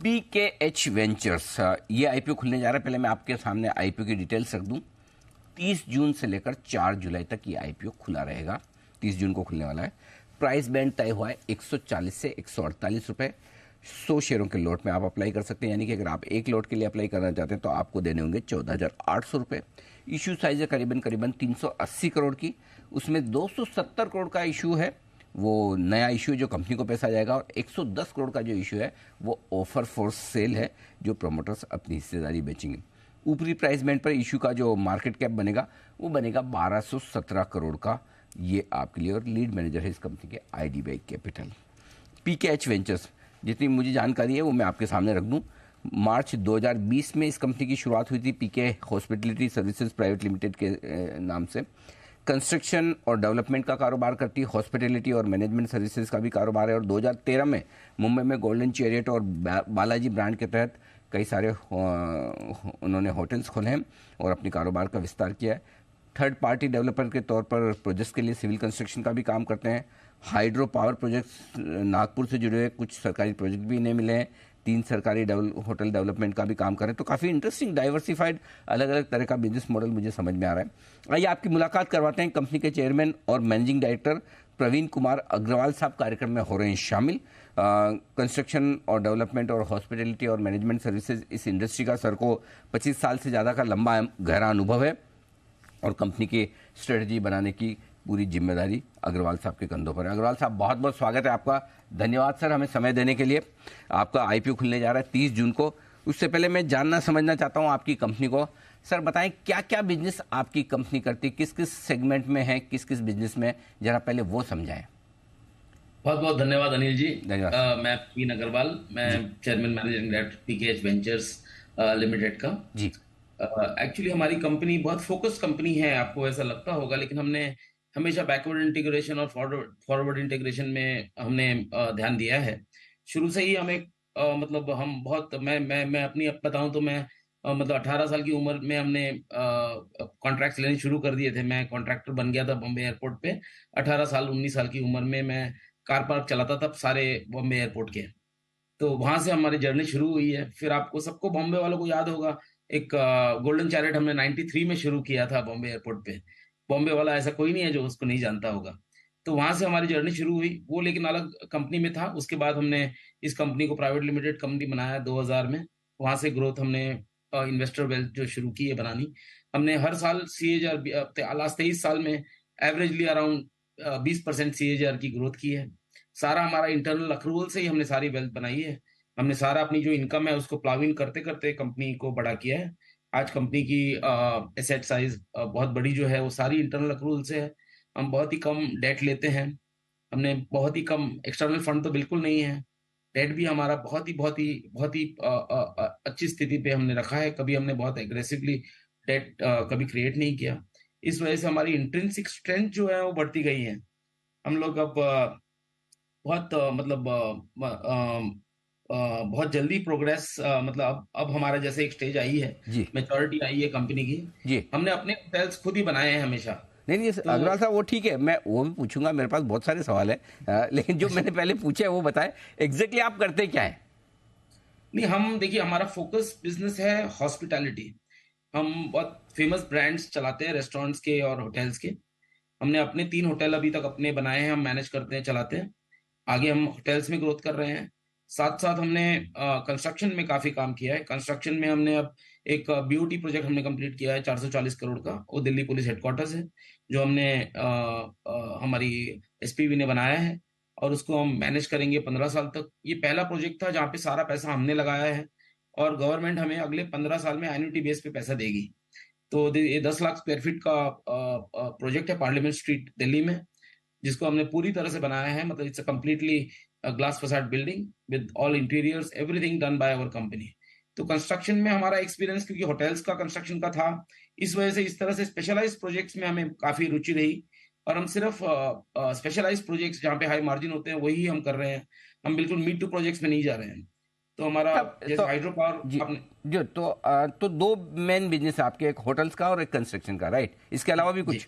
PKH ventures ये IPO खुलने जा रहा है। पहले मैं आपके सामने आईपीओ की डिटेल्स रख दूं। 30 जून से लेकर 4 जुलाई तक ये आईपीओ खुला रहेगा। 30 जून को खुलने वाला है। प्राइस बैंड तय हुआ है 140 से 148 रुपये। 100 शेयरों के लॉट में आप अप्लाई कर सकते हैं, यानी कि अगर आप एक लॉट के लिए अप्लाई करना चाहते हैं तो आपको देने होंगे 14,800 रुपये। इशू साइज है करीबन 380 करोड़ की। उसमें 270 करोड़ का इशू है, वो नया इशू जो कंपनी को पैसा जाएगा, और 110 करोड़ का जो इशू है वो ऑफर फॉर सेल है, जो प्रमोटर्स अपनी हिस्सेदारी बेचेंगे। ऊपरी प्राइस बैंड पर इशू का जो मार्केट कैप बनेगा वो बनेगा 1217 करोड़ का। ये आपके लिए, और लीड मैनेजर है इस कंपनी के IDBI कैपिटल। PKH वेंचर्स, जितनी मुझे जानकारी है वो मैं आपके सामने रख दूं। मार्च 2020 में इस कंपनी की शुरुआत हुई थी, PK hospitality services private limited के नाम से। कंस्ट्रक्शन और डेवलपमेंट का कारोबार करती है, हॉस्पिटैलिटी और मैनेजमेंट सर्विसेज का भी कारोबार है। और 2013 में मुंबई में गोल्डन चैरियट और बालाजी ब्रांड के तहत कई सारे उन्होंने होटल्स खोले हैं और अपने कारोबार का विस्तार किया है। थर्ड पार्टी डेवलपर के तौर पर प्रोजेक्ट्स के लिए सिविल कंस्ट्रक्शन का भी काम करते हैं। हाइड्रो पावर प्रोजेक्ट्स नागपुर से जुड़े हुए कुछ सरकारी प्रोजेक्ट भी इन्हें मिले हैं। 3 सरकारी होटल डेवलपमेंट का भी काम करें। तो काफ़ी इंटरेस्टिंग डाइवर्सिफाइड अलग अलग तरह का बिजनेस मॉडल मुझे समझ में आ रहा है। आइए आपकी मुलाकात करवाते हैं कंपनी के चेयरमैन और मैनेजिंग डायरेक्टर प्रवीण कुमार अग्रवाल साहब। कार्यक्रम में हो रहे हैं शामिल। कंस्ट्रक्शन और डेवलपमेंट और हॉस्पिटैलिटी और मैनेजमेंट सर्विसेज इस इंडस्ट्री का सर को 25 साल से ज़्यादा का लंबा गहरा अनुभव है, और कंपनी की स्ट्रेटजी बनाने की पूरी जिम्मेदारी अग्रवाल साहब के कंधों पर है। अग्रवाल साहब, बहुत बहुत स्वागत है आपका। धन्यवाद सर हमें समय देने के लिए। आपका आईपीओ खुलने जा रहा है 30 जून को। उससे पहले मैं जानना समझना चाहता हूं आपकी कंपनी को। सर बताएं, क्या क्या बिजनेस आपकी कंपनी करती है, किस किस सेगमेंट में है, किस किस बिजनेस में, जरा पहले वो समझाएं। बहुत बहुत धन्यवाद अनिल जी। धन्यवाद। मैं प्रवीण अग्रवाल, मैं chairman managing director PKH ventures limited का। जी। एक्चुअली हमारी कंपनी बहुत फोकस कंपनी है, आपको ऐसा लगता होगा, लेकिन हमने हमेशा बैकवर्ड इंटीग्रेशन और फॉरवर्ड इंटीग्रेशन में हमने ध्यान दिया है। शुरू से ही हमें मतलब हम बहुत मैं अपनी बताऊं तो मैं मतलब 18 साल की उम्र में हमने कॉन्ट्रैक्ट्स लेने शुरू कर दिए थे। मैं कॉन्ट्रैक्टर बन गया था बॉम्बे एयरपोर्ट पे। 18 साल 19 साल की उम्र में मैं कार पार्क चलाता था सारे बॉम्बे एयरपोर्ट के। तो वहां से हमारी जर्नी शुरू हुई है। फिर आपको सबको बॉम्बे वालों को याद होगा, एक गोल्डन चैरियट हमने 93 में शुरू किया था बॉम्बे एयरपोर्ट पे। बॉम्बे वाला ऐसा कोई नहीं है जो उसको नहीं जानता होगा। तो वहां से हमारी जर्नी शुरू हुई, वो लेकिन अलग कंपनी में था। उसके बाद हमने इस कंपनी को प्राइवेट लिमिटेड कंपनी बनाया 2000 में। वहां से ग्रोथ हमने इन्वेस्टर वेल्थ जो शुरू की है बनानी। हमने हर साल CAGR लास्ट 23 साल में एवरेजली अराउंड 20% CAGR की ग्रोथ की है। सारा हमारा इंटरनल अक्रूवल से ही हमने सारी वेल्थ बनाई है। हमने सारा अपनी जो इनकम है उसको प्लाविंग करते करते कंपनी को बड़ा किया है। आज कंपनी की एसेट साइज बहुत बड़ी जो है वो सारी इंटरनल अक्रूवल से है। हम बहुत ही कम डेट लेते हैं। हमने बहुत ही कम एक्सटर्नल फंड तो बिल्कुल नहीं है। डेट भी हमारा बहुत ही अच्छी स्थिति पे हमने रखा है। कभी हमने बहुत एग्रेसिवली डेट कभी क्रिएट नहीं किया। इस वजह से हमारी इंट्रिंसिक स्ट्रेंथ जो है वो बढ़ती गई है। हम लोग अब बहुत मतलब बहुत जल्दी प्रोग्रेस मतलब अब हमारा जैसे एक स्टेज आई है, जी मैच्योरिटी आई है कंपनी की। जी। हमने अपने होटल्स खुद ही बनाए हैं हमेशा। नहीं नहीं तो अग्रवाल साहब, वो ठीक है, मैं वो भी पूछूंगा, मेरे पास बहुत सारे सवाल है। लेकिन जो मैंने पहले पूछे है वो बताएं, एग्जैक्टली आप करते क्या है। नहीं, हम देखिए हमारा फोकस बिजनेस है हॉस्पिटैलिटी। हम बहुत फेमस ब्रांड्स चलाते हैं रेस्टोरेंट्स के और होटल्स के। हमने अपने 3 होटल अभी तक अपने बनाए हैं, हम मैनेज करते हैं, चलाते हैं। आगे हम होटल्स में ग्रोथ कर रहे हैं। साथ साथ हमने कंस्ट्रक्शन में काफी काम किया है। कंस्ट्रक्शन में हमने अब एक BOT प्रोजेक्ट हमने कंप्लीट किया है 440 करोड़ का। वो दिल्ली पुलिस हेडक्वार्टर्स है, जो हमने हमारी SPV ने बनाया है, और उसको हम मैनेज करेंगे 15 साल तक। ये पहला प्रोजेक्ट था जहाँ पे सारा पैसा हमने लगाया है, और गवर्नमेंट हमें अगले 15 साल में एन्युटी बेस पे पैसा देगी। तो ये 10 लाख स्क्वायर फीट का प्रोजेक्ट है पार्लियामेंट स्ट्रीट दिल्ली में, जिसको हमने पूरी तरह से बनाया है। मतलब it's a completely glass facade building with all interiors, everything done by our company. तो कंस्ट्रक्शन में हमारा एक्सपीरियंस, क्योंकि होटल्स का कंस्ट्रक्शन का था, इस वजह से इस तरह से स्पेशलाइज्ड प्रोजेक्ट्स में हमें काफी रुचि रही। और हम सिर्फ स्पेशलाइज्ड प्रोजेक्ट्स जहाँ पे हाई मार्जिन होते हैं वही हम कर रहे हैं। हम बिल्कुल मीट टू प्रोजेक्ट्स में नहीं जा रहे हैं। तो हमारा तब जैसे तो हाइड्रो पावर जी, आपने जो तो दो मेन बिजनेस है आपके, एक होटल्स का और एक कंस्ट्रक्शन का, राइट? इसके अलावा भी जी कुछ?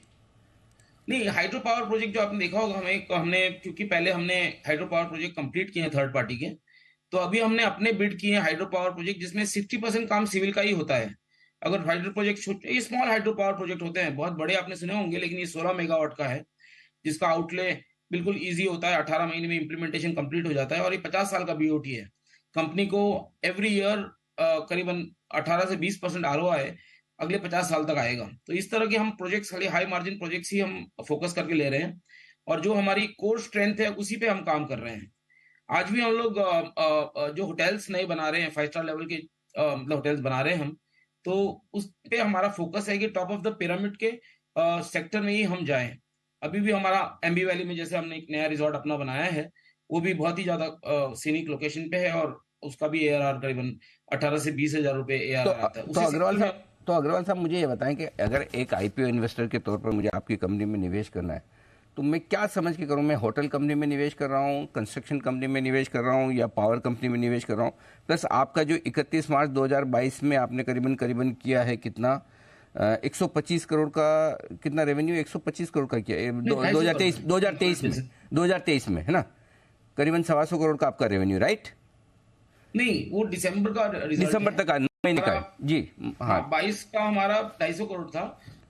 नहीं, हाइड्रो पावर प्रोजेक्ट जो आपने देखा होगा, हमें हमने क्योंकि पहले हमने हाइड्रो पावर प्रोजेक्ट कंप्लीट किए हैं थर्ड पार्टी के। तो अभी हमने अपने बिड किए हैं हाइड्रो पावर प्रोजेक्ट, जिसमें 60% काम सिविल का ही होता है। अगर हाइड्रो प्रोजेक्ट, ये स्मॉल हाइड्रो पावर प्रोजेक्ट होते हैं, बहुत बड़े आपने सुने होंगे, लेकिन ये 16 मेगावाट का है, जिसका आउटले बिल्कुल ईजी होता है, 18 महीने में इम्प्लीमेंटेशन कंप्लीट हो जाता है, और ये 50 साल का बीओटी है। कंपनी को एवरी ईयर करीबन 18 से 20% आरओआई अगले 50 साल तक आएगा। तो इस तरह के हम प्रोजेक्ट्स, खाली हाई मार्जिन प्रोजेक्ट्स ही हम फोकस करके ले रहे हैं, और जो हमारी कोर स्ट्रेंथ है उसी पे हम काम कर रहे हैं। आज भी हम लोग जो होटल्स नए बना रहे हैं, 5 स्टार लेवल के मतलब होटल्स बना रहे हैं हम, तो उस पे हमारा फोकस है कि टॉप ऑफ द पिरामिड के सेक्टर में ही हम जाएं। अभी भी हमारा एमबी वैली में जैसे हमने एक नया रिजॉर्ट अपना बनाया है, वो भी बहुत ही ज्यादा सीनिक लोकेशन पे है, और उसका भी एआरआर करीबन 18 से 20 हजार रुपए तो एआरआर आता है। तो उसी अग्रवाल सिटी में साहब तो अग्रवाल साहब मुझे ये बताएं कि अगर एक आईपीओ इन्वेस्टर के तौर पर मुझे आपकी कंपनी में निवेश करना है, तो मैं क्या समझ के करूं? मैं होटल कंपनी में निवेश कर रहा हूं, कंस्ट्रक्शन कंपनी में निवेश कर रहा हूं, या पावर कंपनी में निवेश कर रहा हूं? प्लस आपका जो 31 मार्च 2022 में आपने करीबन करीबन किया है कितना, 125 करोड़ का कितना रेवेन्यू, 125 करोड़ का किया नहीं, 250 2023 में, 2023 में है ना, करीबन 125 करोड़ का आपका रेवेन्यू, राइट? नहीं, वो दिसंबर का रिजल्ट दिसंबर है तक का, 9 महीने का है जी। हाँ, हाँ। 22 का हमारा 250 करोड़ था,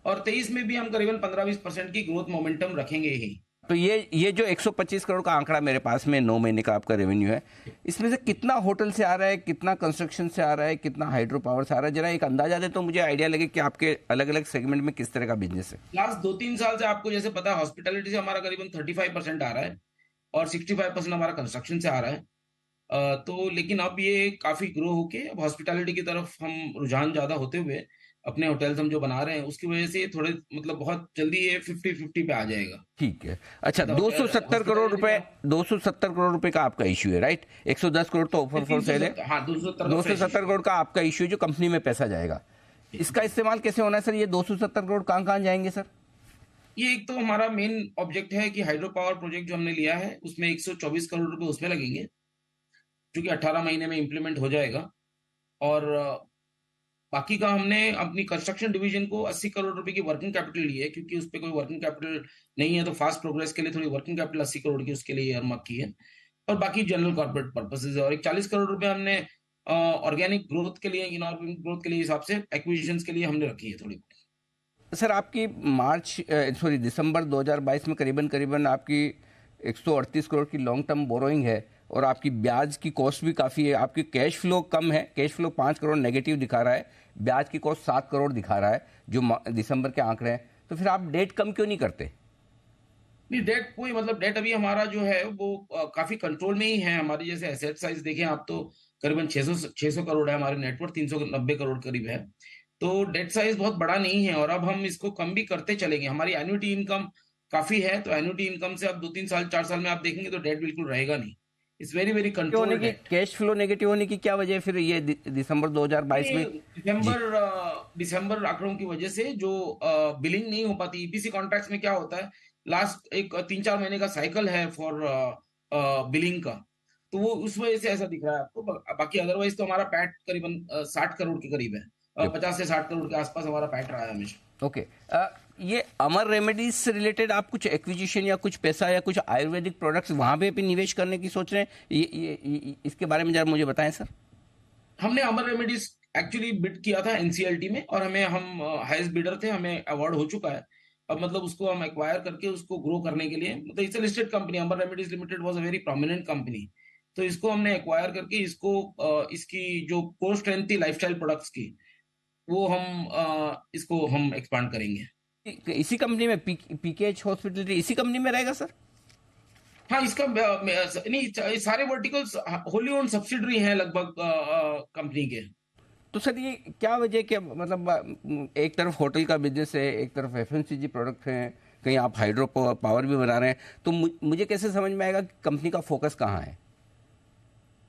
और 23 में भी हम करीबन 15-20% की ग्रोथ मोमेंटम रखेंगे ही। तो ये जो 125 करोड़ का आंकड़ा मेरे पास में 9 महीने का आपका रेवेन्यू है, इसमें से कितना होटल से आ रहा है, कितना कंस्ट्रक्शन से आ रहा है, कितना हाइड्रो पावर से आ रहा है? जरा एक अंदाजा दे तो मुझे आइडिया लगे कि आपके अलग अलग सेगमेंट में किस तरह का बिजनेस है। लास्ट 2-3 साल से आपको जैसे पता है, हॉस्पिटैलिटी से हमारा करीबन 35% आ रहा है, और 65% हमारा कंस्ट्रक्शन से आ रहा है। तो लेकिन अब ये काफी ग्रो होके अब हॉस्पिटैलिटी की तरफ हम रुझान ज्यादा होते हुए, अपने होटल्स हम जो बना रहे हैं उसकी वजह से ये थोड़े मतलब बहुत जल्दी ये 50-50 पे आ जाएगा। ठीक है। अच्छा, मतलब 270 करोड़ हॉस्पिटैलिटी रुपए, का 270 करोड़ रुपए का आपका इश्यू है, राइट? 110 करोड़ तो ऑफर फॉर सेल है, 370, हाँ 270 का फ्रेश 270 इशू। करोड़ का आपका इश्यू जो कंपनी में पैसा जाएगा। इसका इस्तेमाल कैसे होना है सर? ये 270 करोड़ कहाँ कहाँ जाएंगे सर? ये एक तो हमारा मेन ऑब्जेक्ट है कि हाइड्रो पावर प्रोजेक्ट जो हमने लिया है, उसमें 124 करोड़ रुपए उसमें लगेंगे, जो कि 18 महीने में इम्प्लीमेंट हो जाएगा। और बाकी का हमने अपनी कंस्ट्रक्शन डिवीजन को 80 करोड़ रुपए की वर्किंग कैपिटल ली है, क्योंकि उस पे कोई वर्किंग कैपिटल नहीं है, तो फास्ट प्रोग्रेस के लिए थोड़ी वर्किंग कैपिटल 80 करोड़ की उसके लिए earmark की है। और बाकी जनरल कॉर्पोरेट पर्पसेज है, और एक 40 करोड़ रुपए हमने ऑर्गेनिक ग्रोथ के लिए, इनऑर्गेनिक ग्रोथ के लिए हिसाब से एक्विजिशंस के लिए हमने रखी है थोड़ी। सर आपकी दिसंबर 2022 में करीबन करीबन आपकी 138 करोड़ की लॉन्ग टर्म बोरोइंग है, और आपकी ब्याज की कॉस्ट भी काफ़ी है। आपकी कैश फ्लो कम है, कैश फ्लो 5 करोड़ नेगेटिव दिखा रहा है, ब्याज की कॉस्ट 7 करोड़ दिखा रहा है जो दिसंबर के आंकड़े हैं। तो फिर आप डेट कम क्यों नहीं करते? नहीं, डेट कोई मतलब डेट अभी हमारा जो है वो काफी कंट्रोल में ही है। हमारी जैसे एसेट साइज देखें आप, तो करीबन 600 करोड़ है, हमारे नेटवर्थ 390 करोड़ करीब है। तो डेट साइज बहुत बड़ा नहीं है, और अब हम इसको कम भी करते चलेंगे। हमारी एन्युटी इनकम काफी है, तो एन्युटी इनकम से अब 2-3 साल 4 साल में आप देखेंगे तो डेट बिल्कुल रहेगा नहीं। इट्स वेरी वेरी होने कंट्रोल्ड की, डेट। कैश फ्लो नेगेटिव होने की क्या वजह है फिर ये दिसंबर 2022 ये में? जी। दिसंबर आंकड़ों की वजह से जो बिलिंग नहीं हो पाती, ईपीसी कॉन्ट्रैक्ट्स में क्या होता है, लास्ट एक 3-4 महीने का साइकिल है फॉर बिलिंग का, तो वो उस वजह से ऐसा दिख रहा है आपको। बाकी अदरवाइज तो हमारा पैट करीबन 60 करोड़ के करीब है, 50 से 60 करोड़ के आसपास हमारा पैट रहा है हमेशा। ओके। ये अमर रेमेडीज से रिलेटेड आप कुछ एक्विजिशन या कुछ पैसा या कुछ आयुर्वेदिक प्रोडक्ट्स वहां पे भी निवेश करने की सोच रहे हैं? इसके बारे में जरा मुझे बताएं सर। हमने अमर रेमेडीज एक्चुअली बिड किया था एनसीएलटी में, और हम हाईएस्ट बिडर थे, हमें अवार्ड हो चुका है। अब मतलब उसको हम एक्वायर करके उसको ग्रो करने के लिए, मतलब it's listed company, Amar remedies limited was a very prominent company, तो इसको हमने एक्वायर करके इसको इसकी जो कोर स्ट्रेंथ थी लाइफस्टाइल प्रोडक्ट्स की, वो हम इसको हम एक्सपांड करेंगे। इसी कंपनी में पीकेएच हॉस्पिटल इसी कंपनी में रहेगा सर? हाँ, इसका नहीं, ये सारे वर्टिकल्स होली ओन्ड सब्सिडरी हैं लगभग कंपनी के। तो सर ये क्या वजह कि मतलब एक तरफ होटल का बिजनेस है, एक तरफ एफएमसीजी प्रोडक्ट है, कहीं आप हाइड्रो पावर भी बना रहे हैं, तो मुझे कैसे समझ में आएगा कि कंपनी का फोकस कहाँ है?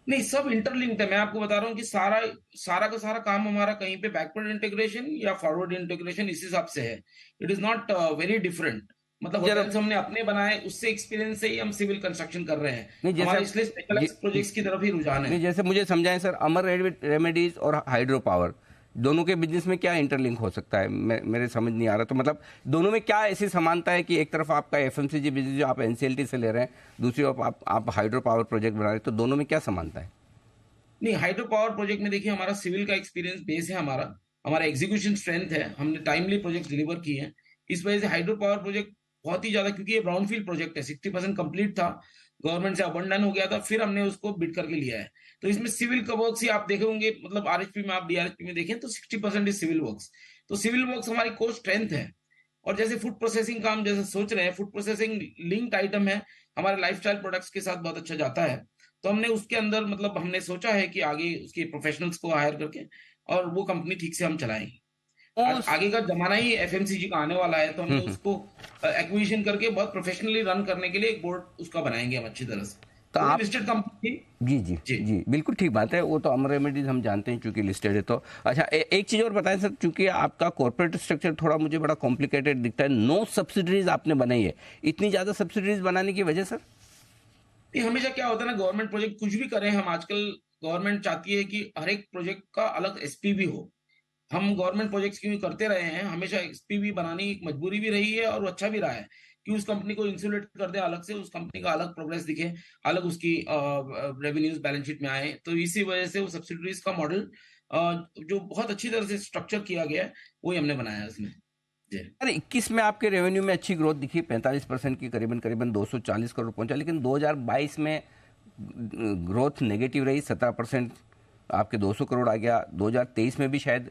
नहीं, सब इंटरलिंक्ड है। मैं आपको बता रहा हूँ कि सारा सारा का सारा काम हमारा कहीं पे बैकवर्ड इंटीग्रेशन या फॉरवर्ड इंटीग्रेशन इस हिसाब से है। It is not very different. मतलब जरा होटल्स हमने अपने बनाए, उससे एक्सपीरियंस से ही हम सिविल कंस्ट्रक्शन कर रहे हैं। नहीं हमारा जैसे इसलिए स्पेशलाइज्ड प्रोजेक्ट्स की तरफ ही रुझान है। नहीं, जैसे मुझे समझाएं सर, अमर रेमेडीज और हाइड्रो पावर दोनों के बिजनेस में क्या इंटरलिंक हो सकता है? मेरे समझ नहीं आ रहा। तो मतलब दोनों में क्या ऐसी समानता है कि एक तरफ आपका एफएमसीजी बिजनेस जो आप एनसीएलटी से ले रहे हैं, दूसरी तरफ आप हाइड्रो पावर प्रोजेक्ट बना रहे हैं, तो दोनों में क्या समानता है? नहीं, हाइड्रो पावर प्रोजेक्ट में देखिए हमारा सिविल का एक्सपीरियंस बेस है हमारा, हमारा एग्जीक्यूशन स्ट्रेंथ है, हमने टाइमली प्रोजेक्ट डिलीवर किए हैं। इस वजह से हाइड्रो पावर प्रोजेक्ट बहुत ही ज़्यादा, क्योंकि ये ब्राउनफील्ड प्रोजेक्ट है, 60% कंप्लीट था, गवर्नमेंट से अबंडन हो गया था, फिर हमने उसको बिड करके लिया है। तो इसमें सिविल का वर्क्स ही आप देखे होंगे, मतलब आरएचपी में, आप डीआरएचपी में देखें तो 60% इज सिविल वर्क्स। तो सिविल वर्क्स हमारी कोर स्ट्रेंथ है। और जैसे फूड प्रोसेसिंग का हम जैसे सोच रहे हैं, फूड प्रोसेसिंग लिंक्ड आइटम है, हमारे लाइफस्टाइल प्रोडक्ट्स के साथ बहुत अच्छा जाता है। तो हमने उसके अंदर मतलब हमने सोचा है कि आगे उसके प्रोफेशनल्स को हायर करके और वो कंपनी ठीक से हम चलाएंगे। आज उस आगे का जमाना ही एफएमसीजी का आने वाला है, तो हमने हम्म। उसको एक्विजिशन करके बहुत प्रोफेशनली रन करने के लिए एक बोर्ड उसका बनाएंगे हम अच्छी तरह से। तो वो भी आप लिस्टेड कंपनी। जी जी जी। जी बिल्कुल ठीक बात है, वो तो अमर रेमेडीज हम जानते हैं चूंकि लिस्टेड है। तो अच्छा, एक चीज़ और बताएं सर, चूंकि आपका कॉर्पोरेट स्ट्रक्चर थोड़ा मुझे बड़ा कॉम्प्लिकेटेड दिखता है, नो सब्सिडरीज आपने बनाई है, इतनी ज़्यादा सब्सिडरीज बनाने की वजह सर? ये हमेशा क्या होता है ना, गवर्नमेंट प्रोजेक्ट कुछ भी करें हम आजकल, गवर्नमेंट चाहती है कि हर एक प्रोजेक्ट का अलग एसपीवी हो। हम गवर्नमेंट प्रोजेक्ट्स क्यों करते रहे हैं, हमेशा एसपीवी बनानी एक मजबूरी भी रही है और वो अच्छा भी रहा है कि उस कंपनी को इंसुलेट कर दे अलग से, उस कंपनी का अलग प्रोग्रेस दिखे, अलग उसकी रेवेन्यूज बैलेंस शीट में आए। तो इसी वजह से वो सब्सिडरीज का मॉडल जो बहुत अच्छी तरह से स्ट्रक्चर किया गया है, वही हमने बनाया है उसमें। जी। अरे 21 में आपके रेवेन्यू में अच्छी ग्रोथ दिखी, 45% की, करीबन करीबन 240 करोड़ पहुंचा, लेकिन 2022 में ग्रोथ नेगेटिव रही, 17%, आपके 200 करोड़ आ गया। 2023 में भी शायद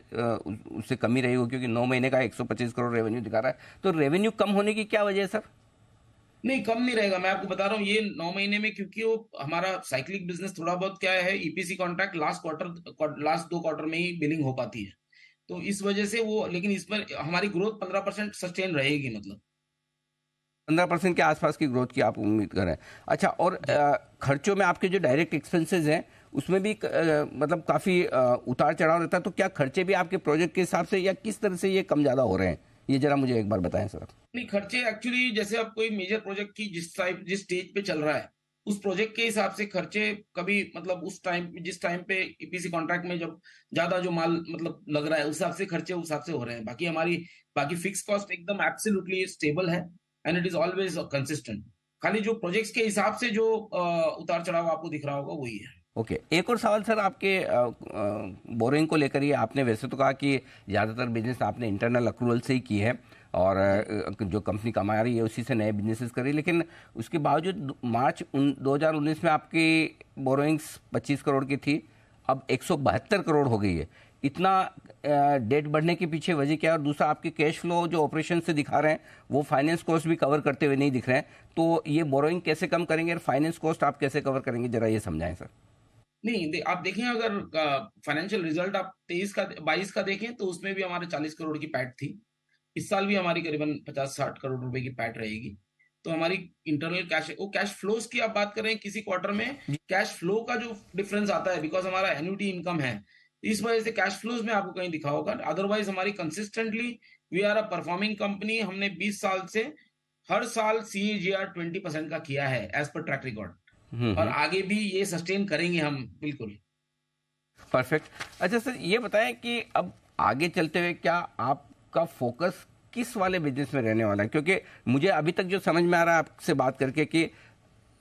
उससे कमी रही हो, क्योंकि 9 महीने का 125 करोड़ रेवेन्यू दिखा रहा है। तो रेवेन्यू कम होने की क्या वजह है सर? नहीं, कम नहीं रहेगा, मैं आपको बता रहा हूँ ये 9 महीने में, क्योंकि वो हमारा साइक्लिक बिजनेस थोड़ा बहुत क्या है, ईपीसी कॉन्ट्रैक्ट लास्ट 2 क्वार्टर में ही बिलिंग हो पाती है। तो इस वजह से वो, लेकिन इसमें हमारी ग्रोथ 15% सस्टेन रहेगी मतलब। 15% के आसपास की ग्रोथ की आप उम्मीद करें। अच्छा, और जी। खर्चों में आपके जो डायरेक्ट एक्सपेंसेस हैं, उसमें भी मतलब काफ़ी उतार चढ़ाव रहता है, तो क्या खर्चे भी आपके प्रोजेक्ट के हिसाब से, या किस तरह से ये कम ज़्यादा हो रहे हैं, ये जरा मुझे एक बार बताएं सर। नहीं, खर्चे एक्चुअली जैसे अब कोई मेजर प्रोजेक्ट की जिस स्टेज पे चल रहा है, उस प्रोजेक्ट के हिसाब से खर्चे कभी मतलब उस टाइम, जिस टाइम पे ईपीसी कॉन्ट्रैक्ट में जब ज्यादा जो माल मतलब लग रहा है, उस हिसाब से खर्चे उस हिसाब से हो रहे हैं। बाकी हमारी बाकी फिक्स कॉस्ट एकदम एब्सोल्युटली स्टेबल है and it is always consistent. खाली जो प्रोजेक्ट्स के हिसाब से जो उतार चढ़ाव आपको दिख रहा होगा वही है। ओके, एक और सवाल सर, आपके बोरिंग को लेकर ही, आपने वैसे तो कहा कि ज़्यादातर बिजनेस आपने इंटरनल अक्रूवल से ही की है, और जो कंपनी कमा रही है उसी से नए बिजनेसेस कर रही है, लेकिन उसके बावजूद मार्च 2019 में आपकी बोरोइंग्स 25 करोड़ की थी, अब 172 करोड़ हो गई है। इतना डेट बढ़ने के पीछे वजह क्या है? और दूसरा, आपके कैश फ्लो जो ऑपरेशन से दिखा रहे हैं, वो फाइनेंस कॉस्ट भी कवर करते हुए नहीं दिख रहे हैं। तो ये बोरोइंग कैसे कम करेंगे और फाइनेंस कॉस्ट आप कैसे कवर करेंगे, जरा ये समझाएं सर। नहीं, आप देखें, अगर फाइनेंशियल रिजल्ट आप 23 का देखें तो उसमें भी हमारे 40 करोड़ की पैट थी। इस साल भी हमारी करीबन 50-60 करोड़ रुपए की पैट रहेगी। तो हमारी इंटरनल कैश, वो कैश फ्लोज की आप बात करें किसी क्वार्टर में, कैश फ्लो का जो डिफरेंस आता है, बिकॉज हमारा एन्युटी इनकम है, इस वजह से कैश फ्लोज में आपको कहीं दिखा होगा। अदरवाइज हमारी consistently we are a performing company. हमने 20 साल से हर साल CAGR 20% का किया है एज पर ट्रैक रिकॉर्ड, और हम्म। आगे भी ये सस्टेन करेंगे हम बिल्कुल। परफेक्ट। अच्छा सर, ये बताएं कि अब आगे चलते हुए क्या आपका फोकस किस वाले बिजनेस में रहने वाला है? क्योंकि मुझे अभी तक जो समझ में आ रहा है आपसे बात करके, कि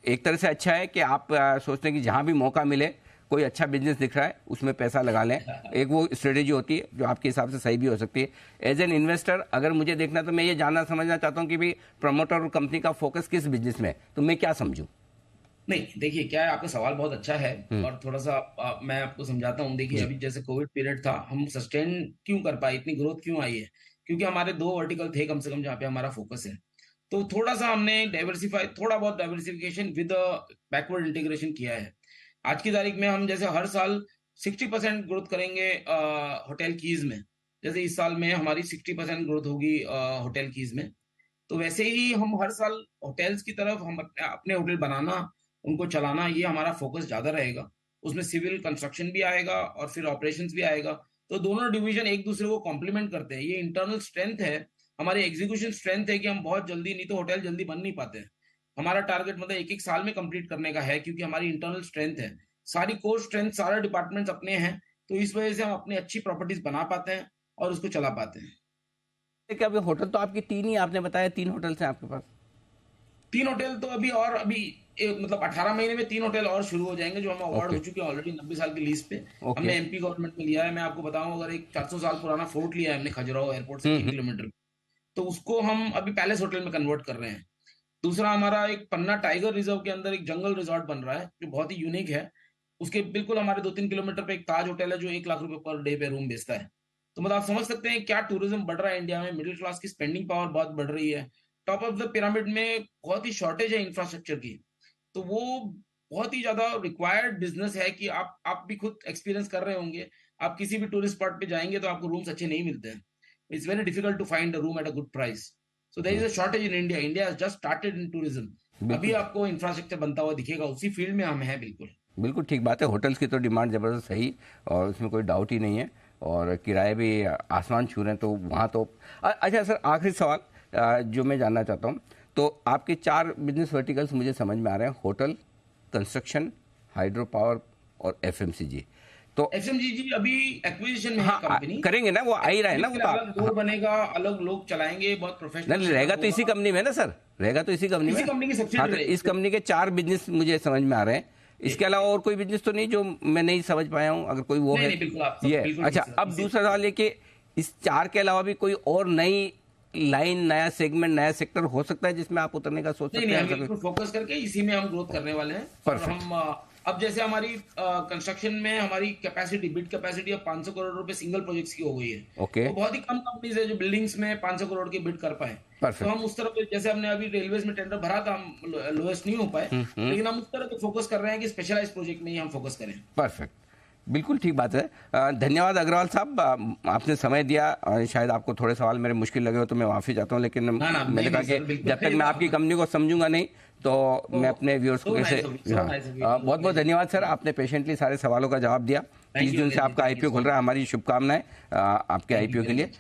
एक तरह से अच्छा है कि आप सोचते हैं कि जहां भी मौका मिले, कोई अच्छा बिजनेस दिख रहा है उसमें पैसा लगा लें। एक वो स्ट्रेटेजी होती है जो आपके हिसाब से सही भी हो सकती है। एज एन इन्वेस्टर अगर मुझे देखना, तो मैं ये जानना समझना चाहता हूँ कि भाई प्रमोटर और कंपनी का फोकस किस बिजनेस में है, तो मैं क्या समझूं? नहीं, देखिए क्या है, आपका सवाल बहुत अच्छा है हम्म। और थोड़ा सा मैं आपको समझाता हूँ। देखिए, जी। अभी जैसे कोविड पीरियड था, हम सस्टेन क्यों कर पाए, इतनी ग्रोथ क्यों आई है, क्योंकि हमारे 2 वर्टिकल थे कम से कम जहाँ पे हमारा फोकस है। तो थोड़ा सा हमने डाइवर्सिफाई, थोड़ा बहुत डाइवर्सिफिकेशन विद बैकवर्ड इंटीग्रेशन किया है। आज की तारीख में हम जैसे हर साल 60% ग्रोथ करेंगे होटल कीज में। जैसे इस साल में हमारी 60% ग्रोथ होगी होटल कीज में। तो वैसे ही हम हर साल होटल्स की तरफ हम अपने अपने होटल बनाना, उनको चलाना, ये हमारा फोकस ज्यादा रहेगा। उसमें सिविल कंस्ट्रक्शन भी आएगा और फिर ऑपरेशंस भी आएगा। तो दोनों डिवीजन एक दूसरे को कॉम्प्लीमेंट करते हैं। ये इंटरनल स्ट्रेंथ है, हमारी एग्जीक्यूशन स्ट्रेंथ है कि हम बहुत जल्दी, नहीं तो होटल जल्दी बन नहीं पाते हैं। हमारा टारगेट मतलब एक एक साल में कंप्लीट करने का है, क्योंकि हमारी इंटरनल स्ट्रेंथ है, सारी कोर स्ट्रेंथ, सारे डिपार्टमेंट्स अपने हैं। तो इस वजह से हम अपनी अच्छी प्रॉपर्टीज बना पाते हैं और उसको चला पाते हैं। क्या अभी होटल तो आपकी 3 ही आपने बताया, 3 होटल्स हैं आपके पास? 3 होटल तो अभी, और अभी मतलब 18 महीने में 3 होटल और शुरू हो जाएंगे जो हम अवार्ड ओके, हो चुके हैं ऑलरेडी 90 साल की लीज पे। ओके। हमने एमपी गवर्नमेंट में लिया है। मैं आपको बताऊं, अगर एक 400 साल पुराना फोर्ट लिया है हमने खजुराहो एयरपोर्ट से हुँ, 3 हुँ। किलोमीटर, तो उसको हम अभी पैलेस होटल में कन्वर्ट कर रहे हैं। दूसरा हमारा एक पन्ना टाइगर रिजर्व के अंदर एक जंगल रिजॉर्ट बन रहा है जो बहुत ही यूनिक है। उसके बिल्कुल हमारे 2-3 किलोमीटर पे एक ताज होटल है जो 1 लाख रुपए पर डे पे रूम बेचता है। तो मतलब आप समझ सकते हैं क्या टूरिज्म बढ़ रहा है इंडिया में, मिडिल क्लास की स्पेंडिंग पावर बहुत बढ़ रही है। टॉप ऑफ द पिरामिड में बहुत ही शॉर्टेज है इंफ्रास्ट्रक्चर की। तो वो बहुत ही ज़्यादा रिक्वायर्ड बिज़नेस है कि आप भी खुद एक्सपीरियंस कर रहे होंगे। आप किसी भी टूरिस्ट स्पॉट पे जाएँगे तो आपको रूम्स अच्छे नहीं मिलते हैं। It's very difficult to find a room at a good price. So there is um, a shortage in India. India has just started in tourism. अभी बिल्कुल, आपको इंफ्रास्ट्रक्चर बनता हुआ दिखेगा, उसी फील्ड में हम हैं बिल्कुल। बिल्कुल ठीक बात है। होटल्स की तो डिमांड ज़बरदस्त है ही और उसमें कोई डाउट ही नहीं है और किराए भी आसमान छू रहे हैं, तो वहाँ तो अच्छा सर, आखिरी सवाल जो मैं जानना चाहता हूँ, तो आपके 4 बिज़नेस वर्टिकल्स मुझे समझ में आ रहे हैं, होटल, कंस्ट्रक्शन, हाइड्रो पावर और एफएमसीजी। तो एफएमजीजी अभी एक्विजिशन में है हाँ, कंपनी। करेंगे ना, वो आ ही रहा है एक्चुअली ना, वो फिर तो अलग हाँ, बोर्ड बनेगा, अलग लोग चलाएँगे, बहुत प्रोफेशनल नहीं रहेगा सेटअप तो इसी होगा। कंपनी में ना सर, रहेगा तो इसी कंपनी इसी में। कंपनी की हाँ, सब्सिडियरी तो इस रहेगी। कंपनी के 4 बिजनेस मुझे समझ में आ रहे हैं। इसके अलावा और कोई बिजनेस तो नहीं जो मैं नहीं समझ पाया हूँ, अगर कोई वो नहीं, है नहीं, बिल्कुल आप ये सब है। बिल्कुल अच्छा, ठीक सर, अब दूसरा सवाल ये कि इस 4 के अलावा भी कोई और नई लाइन, नया सेगमेंट, नया सेक्टर हो सकता है जिसमें आप उतरने का सोच नहीं, सकते नहीं, हैं, हम ऐसा कोई? बिल्कुल फ़ोकस करके इसी में हम ग्रोथ करने वाले हैं। और परफेक्ट। हम अब जैसे हमारी कंस्ट्रक्शन में हमारी कैपेसिटी, बिड कैपेसिटी अब 500 करोड़ रुपए सिंगल प्रोजेक्ट्स की हो गई है। ओके, तो बहुत ही कम कंपनीज़ है जो बिल्डिंग्स में 500 करोड़ की बिड कर पाएँ। तो हम परफेक्ट। उस तरफ, जैसे हमने अभी रेलवेज़ में टेंडर भरा था, हम लोएस्ट नहीं हो पाए, हुँ, हुँ। लेकिन हम उस तरह पे फ़ोकस कर रहे हैं कि स्पेशलाइज़्ड प्रोजेक्ट में ही हम फ़ोकस करें। परफेक्ट। बिल्कुल ठीक बात है। धन्यवाद अग्रवाल साहब, आपने समय दिया। शायद आपको थोड़े सवाल मेरे मुश्किल लगे हो तो मैं माफ़ी चाहता हूँ, लेकिन ना, ना, मैंने नहीं, कहा नहीं कि सर, बिल्कुल जब तक नहीं मैं था। आपकी कंपनी को समझूंगा नहीं, तो मैं ओह! अपने व्यूअर्स सो को कैसे। नाइस ऑफ यू, सो हाँ, नाइस ऑफ यू। बहुत बहुत धन्यवाद सर, आपने पेशेंटली सारे सवालों का जवाब दिया। थैंक 30 यू जून से अनिल जी, आपका थैंक यू आईपीओ सो खुल रहा है, मच। हमारी शुभकामनाएं आपके थैंक यू आईपीओ के वेरी लिए। मच।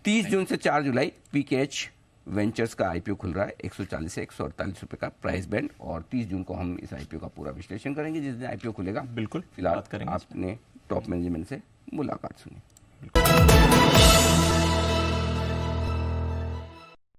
30 thank June you. से 4 जुलाई पीकेएच वेंचर्स का आईपीओ खुल रहा है, 140 से 148 रुपये का प्राइस बैंड, और 30 जून को हम इस आईपीओ का पूरा विश्लेषण करेंगे जिस दिन आईपीओ खुलेगा। बिल्कुल फिलहाल बात करेंगे इस पे। आपने टॉप मैनेजमेंट से मुलाकात सुनी।